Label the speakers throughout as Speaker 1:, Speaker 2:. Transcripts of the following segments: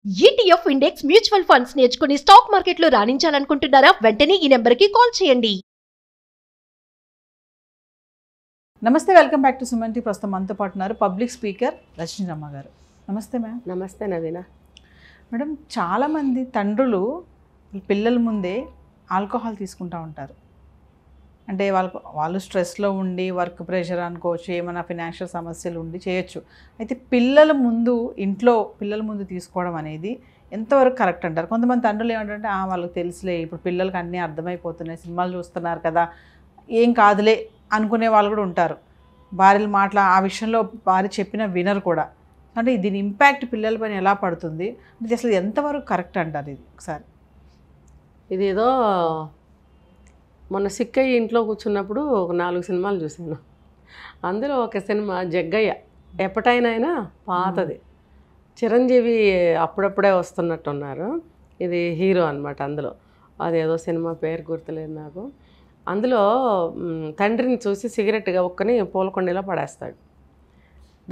Speaker 1: ETF index mutual funds నేర్చుకుని stock మార్కెట్లో రాణించాలనుకుంటున్నారా? వెంటనే ఈ నెంబర్కి కాల్ చేయండి.
Speaker 2: నమస్తే, welcome back to Suman T. ప్రస్తుతం మనతో పాటు ఉన్నారు పబ్లిక్ స్పీకర్ రజనీరమ్మ గారు. నమస్తే మ్యామ్.
Speaker 3: నమస్తే నవీన.
Speaker 2: మేడం, చాలామంది తండ్రులు పిల్లల ముందే ఆల్కహాల్ తీసుకుంటూ ఉంటారు. అంటే వాళ్ళు స్ట్రెస్లో ఉండి వర్క్ ప్రెషర్ అనుకోవచ్చు, ఏమైనా ఫినాన్షియల్ సమస్యలు ఉండి చేయొచ్చు. అయితే ఇంట్లో పిల్లల ముందు తీసుకోవడం అనేది ఎంతవరకు కరెక్ట్ అంటారు? కొంతమంది తండ్రులు ఏమంటారంటే వాళ్ళకి తెలుసులే, ఇప్పుడు పిల్లలకి అన్నీ అర్థమైపోతున్నాయి, సినిమాలు చూస్తున్నారు కదా, ఏం కాదులే అనుకునే వాళ్ళు కూడా ఉంటారు. భార్యలు ఆ విషయంలో భార్య చెప్పినా వినరు కూడా. అంటే దీని ఇంపాక్ట్ పిల్లలపైన ఎలా పడుతుంది, ఇది అసలు ఎంతవరకు కరెక్ట్ అంటారు? ఇది ఒకసారి
Speaker 3: ఇదేదో మొన్న సిక్కయ్య ఇంట్లో కూర్చున్నప్పుడు ఒక 4 సినిమాలు చూశాను. అందులో ఒక సినిమా జగ్గయ్య, ఎప్పటైనా పాతది. చిరంజీవి అప్పుడప్పుడే వస్తున్నట్టున్నారు. ఇది హీరో అనమాట. అందులో అదేదో సినిమా పేరు గుర్తులేదు నాకు. అందులో తండ్రిని చూసి సిగరెట్ ఒక్కని పూలకొండలో పడేస్తాడు.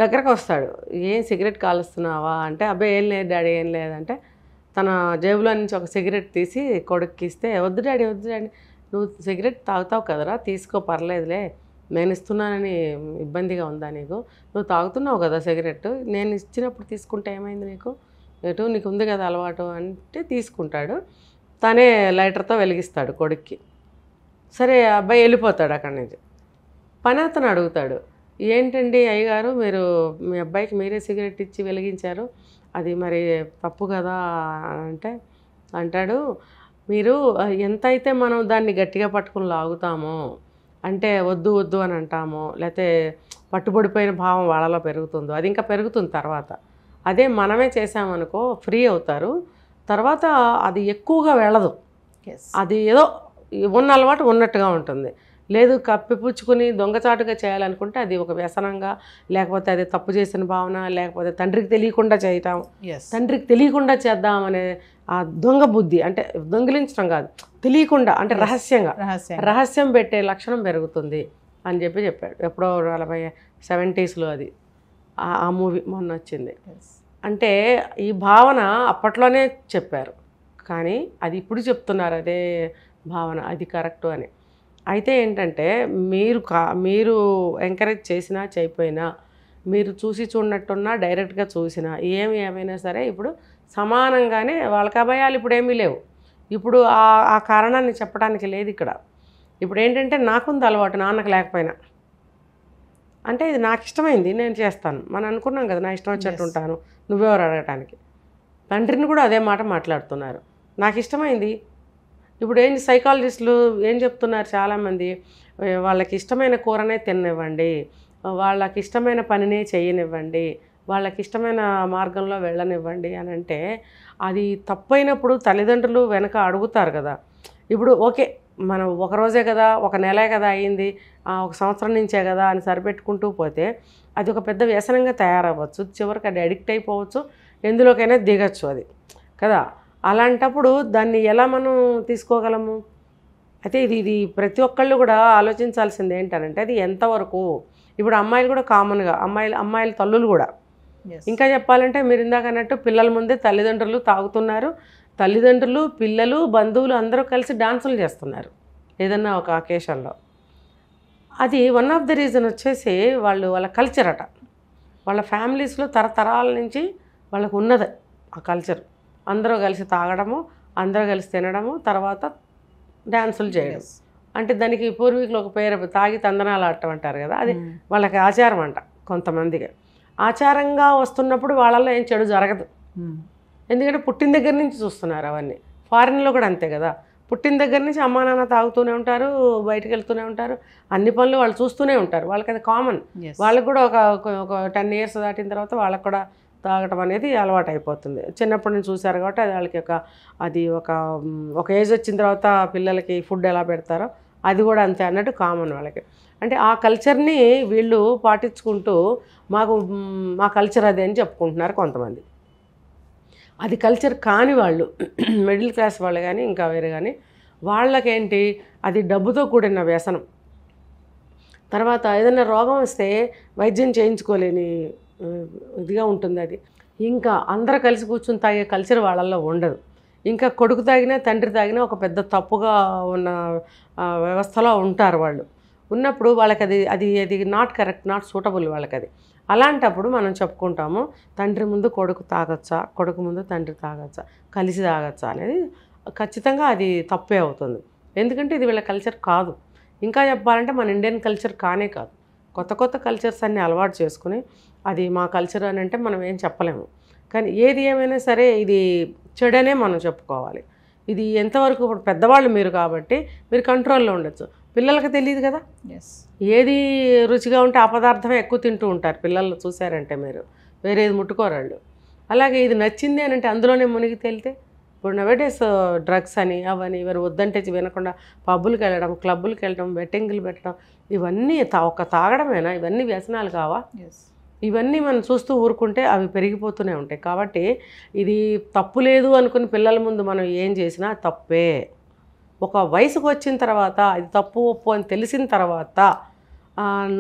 Speaker 3: దగ్గరకు వస్తాడు, ఏం సిగరెట్ కాలుస్తున్నావా అంటే, అబ్బాయి ఏం లేదు డాడీ, ఏం లేదంటే తన జేబులో నుంచి ఒక సిగరెట్ తీసి కొడుక్కి ఇస్తే, వద్దు డాడీ నువ్వు సిగరెట్ తాగుతావు కదరా, తీసుకో పర్లేదులే, నేను ఇస్తున్నానని ఇబ్బందిగా ఉందా నీకు? నువ్వు తాగుతున్నావు కదా సిగరెట్, నేను ఇచ్చినప్పుడు తీసుకుంటే ఏమైంది నీకు? నీకు ఉంది కదా అలవాటు అంటే తీసుకుంటాడు. తనే లైటర్తో వెలిగిస్తాడు కొడుక్కి. సరే, అబ్బాయి వెళ్ళిపోతాడు అక్కడి నుంచి. పని అతను అడుగుతాడు, ఏంటండి అయ్యగారు, మీరు మీ అబ్బాయికి మీరే సిగరెట్ ఇచ్చి వెలిగించారు, అది మరి తప్పు కదా అంటే, అంటాడు, మీరు ఎంతైతే మనం దాన్ని గట్టిగా పట్టుకుని లాగుతామో, అంటే వద్దు వద్దు అని అంటామో, లేకపోతే పట్టుబడిపోయిన భావం వాళ్ళలో పెరుగుతుందో, అది ఇంకా పెరుగుతుంది తర్వాత. అదే మనమే చేసామనుకో ఫ్రీ అవుతారు, తర్వాత అది ఎక్కువగా వెళ్ళదు. అది ఏదో ఉన్న అలవాటు ఉన్నట్టుగా ఉంటుంది. లేదు కప్పిపుచ్చుకుని దొంగచాటుగా చేయాలనుకుంటే అది ఒక వ్యసనంగా, లేకపోతే అది తప్పు చేసిన భావన, లేకపోతే తండ్రికి తెలియకుండా చేయటం, తండ్రికి తెలియకుండా చేద్దామనే ఆ దొంగ బుద్ధి, అంటే దొంగిలించడం కాదు, తెలియకుండా, అంటే రహస్యం పెట్టే లక్షణం పెరుగుతుంది అని చెప్పాడు. ఎప్పుడో 70s అది ఆ మూవీ మొన్న వచ్చింది. అంటే ఈ భావన అప్పట్లోనే చెప్పారు, కానీ అది ఇప్పుడు చెప్తున్నారు అదే భావన, అది కరెక్టు అని. అయితే ఏంటంటే మీరు ఎంకరేజ్ చేసినా చేయకపోయినా, మీరు చూసి చూడనట్టున్నా డైరెక్ట్గా చూసినా ఏమైనా సరే ఇప్పుడు సమానంగానే వాళ్ళకి అభయాలు ఇప్పుడు ఏమీ లేవు. ఇప్పుడు ఆ కారణాన్ని చెప్పడానికి లేదు ఇక్కడ. ఇప్పుడు ఏంటంటే నాకుంది అలవాటు, నాన్నకు లేకపోయినా, అంటే ఇది నాకు ఇష్టమైంది నేను చేస్తాను. మనం అనుకున్నాం కదా, నా ఇష్టం వచ్చేట్టు ఉంటాను, నువ్వెవరు అడగటానికి. తండ్రిని కూడా అదే మాట మాట్లాడుతున్నారు, నాకు ఇష్టమైంది. ఇప్పుడు సైకాలజిస్టులు ఏం చెప్తున్నారు, చాలామంది వాళ్ళకి ఇష్టమైన కూరనే తిననివ్వండి, వాళ్ళకి ఇష్టమైన పనినే చేయనివ్వండి, వాళ్ళకి ఇష్టమైన మార్గంలో వెళ్ళనివ్వండి అని అంటే, అది తప్పైనప్పుడు తల్లిదండ్రులు వెనక అడుగుతారు కదా. ఇప్పుడు ఓకే, మనం ఒక రోజే కదా, ఒక నెలే కదా అయ్యింది, ఒక సంవత్సరం నుంచే కదా అని సరిపెట్టుకుంటూ పోతే అది ఒక పెద్ద వ్యసనంగా తయారవ్వచ్చు. చివరికి అది అడిక్ట్ అయిపోవచ్చు, ఎందులోకైనా దిగచ్చు అది కదా. అలాంటప్పుడు దాన్ని ఎలా మనం తీసుకోగలము? అయితే ఇది ప్రతి ఒక్కళ్ళు కూడా ఆలోచించాల్సింది ఏంటంటే, అది ఎంతవరకు. ఇప్పుడు అమ్మాయిలు కూడా కామన్గా, అమ్మాయిల తల్లులు కూడా, ఇంకా చెప్పాలంటే మీరు ఇందాక అన్నట్టు పిల్లల ముందే తల్లిదండ్రులు తాగుతున్నారు, తల్లిదండ్రులు పిల్లలు బంధువులు అందరూ కలిసి డాన్సులు చేస్తున్నారు ఏదన్నా ఒక అకేషన్లో. అది వన్ ఆఫ్ ద రీజన్ వచ్చేసి వాళ్ళ కల్చర్ అట. వాళ్ళ ఫ్యామిలీస్లో తరతరాల నుంచి వాళ్ళకు ఉన్నది ఆ కల్చర్. అందరూ కలిసి తాగడము, అందరూ కలిసి తినడము, తర్వాత డ్యాన్సులు చేయడం. అంటే దానికి పూర్వీకులు ఒక పేరు, తాగి తందనాలు ఆడటం అంటారు కదా, అది వాళ్ళకి ఆచారం అంట. కొంతమందికి ఆచారంగా వస్తున్నప్పుడు వాళ్ళల్లో ఏం చెడు జరగదు, ఎందుకంటే పుట్టిన దగ్గర నుంచి చూస్తున్నారు అవన్నీ. ఫారిన్లో కూడా అంతే కదా, పుట్టిన దగ్గర నుంచి అమ్మా నాన్న తాగుతూనే ఉంటారు, బయటకు వెళ్తూనే ఉంటారు, అన్ని పనులు వాళ్ళు చూస్తూనే ఉంటారు, వాళ్ళకి అది కామన్. వాళ్ళకి కూడా ఒక 10 years దాటిన తర్వాత వాళ్ళకి కూడా తాగటం అనేది అలవాటు అయిపోతుంది. చిన్నప్పటి నుంచి చూశారు కాబట్టి అది వాళ్ళకి ఒక ఏజ్ వచ్చిన తర్వాత పిల్లలకి ఫుడ్ ఎలా పెడతారో అది కూడా అంతే అన్నట్టు కామన్ వాళ్ళకి. అంటే ఆ కల్చర్ని వీళ్ళు పాటించుకుంటూ మా కల్చర్ అదే అని చెప్పుకుంటున్నారు కొంతమంది. అది కల్చర్ కాని వాళ్ళు, మిడిల్ క్లాస్ వాళ్ళు కానీ ఇంకా వేరే కానీ, వాళ్ళకేంటి అది డబ్బుతో కూడిన వ్యసనం. తర్వాత ఏదైనా రోగం వస్తే వైద్యం చేయించుకోలేని ఇదిగా ఉంటుంది అది. ఇంకా అందరూ కలిసి కూర్చుని తాగే కల్చర్ వాళ్ళల్లో ఉండదు. ఇంకా కొడుకు తాగినా తండ్రి తాగినా ఒక పెద్ద తప్పుగా ఉన్న వ్యవస్థలో ఉంటారు వాళ్ళు. ఉన్నప్పుడు వాళ్ళకి అది నాట్ కరెక్ట్, నాట్ సూటబుల్ వాళ్ళకి అది. అలాంటప్పుడు మనం చెప్పుకుంటాము తండ్రి ముందు కొడుకు తాగొచ్చా, కొడుకు ముందు తండ్రి తాగొచ్చా, కలిసి తాగొచ్చా అనేది ఖచ్చితంగా అది తప్పే అవుతుంది. ఎందుకంటే ఇది వీళ్ళ కల్చర్ కాదు. ఇంకా చెప్పాలంటే మన ఇండియన్ కల్చర్ కానే కాదు. కొత్త కొత్త కల్చర్స్ అన్నీ అలవాటు చేసుకుని అది మా కల్చర్ అని అంటే మనం ఏం చెప్పలేము. కానీ ఏది ఏమైనా సరే ఇది చెడనే మనం చెప్పుకోవాలి. ఇది ఎంతవరకు ఇప్పుడు పెద్దవాళ్ళు మీరు కాబట్టి మీరు కంట్రోల్లో ఉండొచ్చు. పిల్లలకి తెలియదు కదా, ఏది రుచిగా ఉంటే ఆ పదార్థమే ఎక్కువ తింటూ ఉంటారు పిల్లలు. చూసారంటే మీరు వేరేది ముట్టుకోరాళ్ళు. అలాగే ఇది నచ్చింది అని అంటే అందులోనే మునిగి తేలితే ఇప్పుడు నవేడేస్ డ్రగ్స్ అని అవని ఇవన్నీ వద్దంటే వినకుండా పబ్బులకి వెళ్ళడం, క్లబ్బులకి వెళ్ళడం, బెట్టింగ్లు పెట్టడం, ఇవన్నీ ఒక తాగడమేనా? ఇవన్నీ వ్యసనాలు కావా? ఇవన్నీ మనం చూస్తూ ఊరుకుంటే అవి పెరిగిపోతూనే ఉంటాయి. కాబట్టి ఇది తప్పు లేదు అనుకుని పిల్లల ముందు మనం ఏం చేసినా తప్పే. ఒక వయసుకు వచ్చిన తర్వాత అది తప్పు ఒప్పు అని తెలిసిన తర్వాత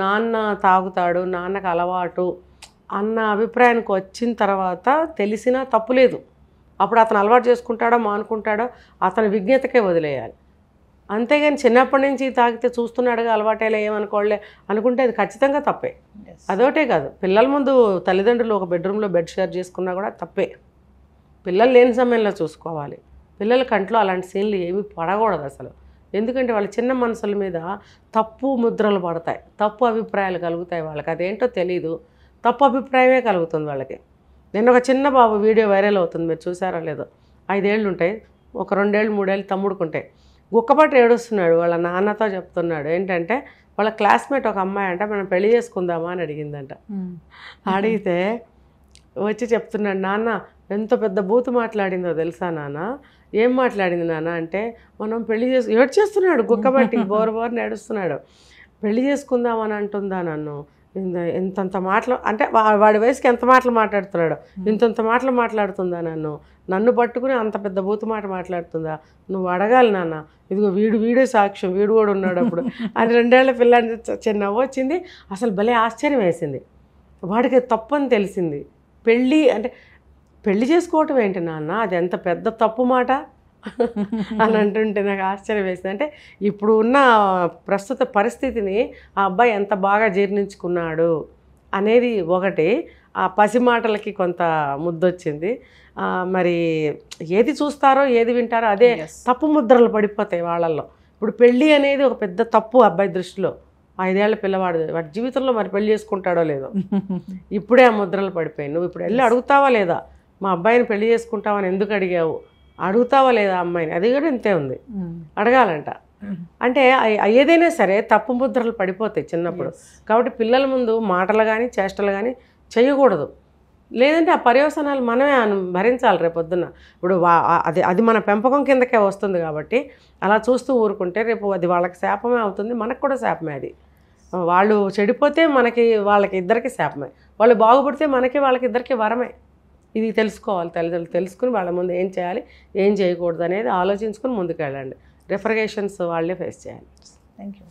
Speaker 3: నాన్న తాగుతాడు, నాన్నకు అలవాటు అన్న అభిప్రాయానికి వచ్చిన తర్వాత తెలిసినా తప్పు లేదు. అప్పుడు అతను అలవాటు చేసుకుంటాడో మానుకుంటాడో అతని విజ్ఞతకే వదిలేయాలి. అంతేగాని చిన్నప్పటి నుంచి తాగితే చూస్తున్నాడుగా అలవాటేలా ఏమనుకోలే అనుకుంటే అది ఖచ్చితంగా తప్పే. అదొకటే కాదు, పిల్లల ముందు తల్లిదండ్రులు ఒక బెడ్రూమ్లో బెడ్ షేర్ చేసుకున్నా కూడా తప్పే. పిల్లలు లేని సమయంలో చూసుకోవాలి. పిల్లల కంట్లో అలాంటి సీన్లు ఏమీ పడకూడదు అసలు. ఎందుకంటే వాళ్ళ చిన్న మనసుల మీద తప్పు ముద్రలు పడతాయి, తప్పు అభిప్రాయాలు కలుగుతాయి. వాళ్ళకి అదేంటో తెలీదు, తప్పు అభిప్రాయమే కలుగుతుంది వాళ్ళకి. నేను ఒక చిన్న బాబు వీడియో వైరల్ అవుతుంది, మీరు చూసారో లేదో. 5 ఏళ్ళు ఉంటాయి, ఒక 2 ఏళ్ళు 3 ఏళ్ళు తమ్ముడుకుంటాయి. గుక్కపాటు ఏడుస్తున్నాడు. వాళ్ళ నాన్నతో చెప్తున్నాడు ఏంటంటే వాళ్ళ క్లాస్మేట్ ఒక అమ్మాయి అంట మనం పెళ్లి చేసుకుందామా అని అడిగిందంట. అడిగితే వచ్చి చెప్తున్నాడు, నాన్న ఎంత పెద్ద బూతు మాట్లాడిందో తెలుసా నాన్న? ఏం మాట్లాడింది నాన్న అంటే మనం పెళ్లి ఏడ్చేస్తున్నాడు, గుక్కబట్టి బోరు ఏడుస్తున్నాడు. పెళ్లి చేసుకుందామని అంటుందా నన్ను, ఇంతంత మాటలు అంటే వాడి వయసుకి ఎంత మాటలు మాట్లాడుతున్నాడు, ఇంతంత మాటలు మాట్లాడుతుందా నన్ను పట్టుకుని అంత పెద్ద బూతు మాట మాట్లాడుతుందా? నువ్వు అడగాలి నాన్న, ఇదిగో వీడే సాక్ష్యం, వీడు కూడా ఉన్నాడు అప్పుడు అని 2 ఏళ్ల పిల్లాడిని చిన్న వచ్చింది. అసలు భలే ఆశ్చర్యం వేసింది. వాడికి తప్పని తెలిసింది. పెళ్ళి చేసుకోవటం ఏంటి నాన్న, అది ఎంత పెద్ద తప్పు మాట అని అంటుంటే నాకు ఆశ్చర్యం వేసింది. అంటే ఇప్పుడు ఉన్న ప్రస్తుత పరిస్థితిని ఆ అబ్బాయి ఎంత బాగా జీర్ణించుకున్నాడు అనేది ఒకటి. ఆ పసి మాటలకి కొంత ముద్దొచ్చింది. మరి ఏది చూస్తారో ఏది వింటారో అదే తప్పు ముద్రలు పడిపోతాయి వాళ్ళల్లో. ఇప్పుడు పెళ్ళి అనేది ఒక పెద్ద తప్పు అబ్బాయి దృష్టిలో. 5 ఏళ్ల పిల్లవాడు వాడి జీవితంలో మరి పెళ్లి చేసుకుంటాడో లేదో ఇప్పుడే ఆ ముద్రలు పడిపోయాయి. నువ్వు ఇప్పుడు వెళ్ళి అడుగుతావా లేదా, మా అబ్బాయిని పెళ్లి చేసుకుంటావని ఎందుకు అడిగావు, అడుగుతావా లేదా అమ్మాయిని? అది కూడా ఇంతే ఉంది, అడగాలంట. అంటే ఏదైనా సరే తప్పు ముద్రలు పడిపోతాయి చిన్నప్పుడు. కాబట్టి పిల్లల ముందు మాటలు కానీ చేష్టలు కానీ చేయకూడదు. లేదంటే ఆ పర్యవసనాలు మనమే భరించాలి రేపొద్దున. ఇప్పుడు అది మన పెంపకం కిందకే వస్తుంది కాబట్టి అలా చూస్తూ ఊరుకుంటే రేపు అది వాళ్ళకి శాపమే అవుతుంది, మనకు కూడా శాపమే. అది వాళ్ళు చెడిపోతే వాళ్ళకి ఇద్దరికి శాపమే, వాళ్ళు బాగుపడితే వాళ్ళకి ఇద్దరికి వరమే. ఇది తెలుసుకోవాలి తల్లిదండ్రులు. తెలుసుకుని వాళ్ళ ముందు ఏం చేయాలి ఏం చేయకూడదు అనేది ఆలోచించుకుని ముందుకు వెళ్ళండి. రిఫర్గేషన్స్ వాళ్ళే ఫేస్ చేయాలి.
Speaker 2: Thank you.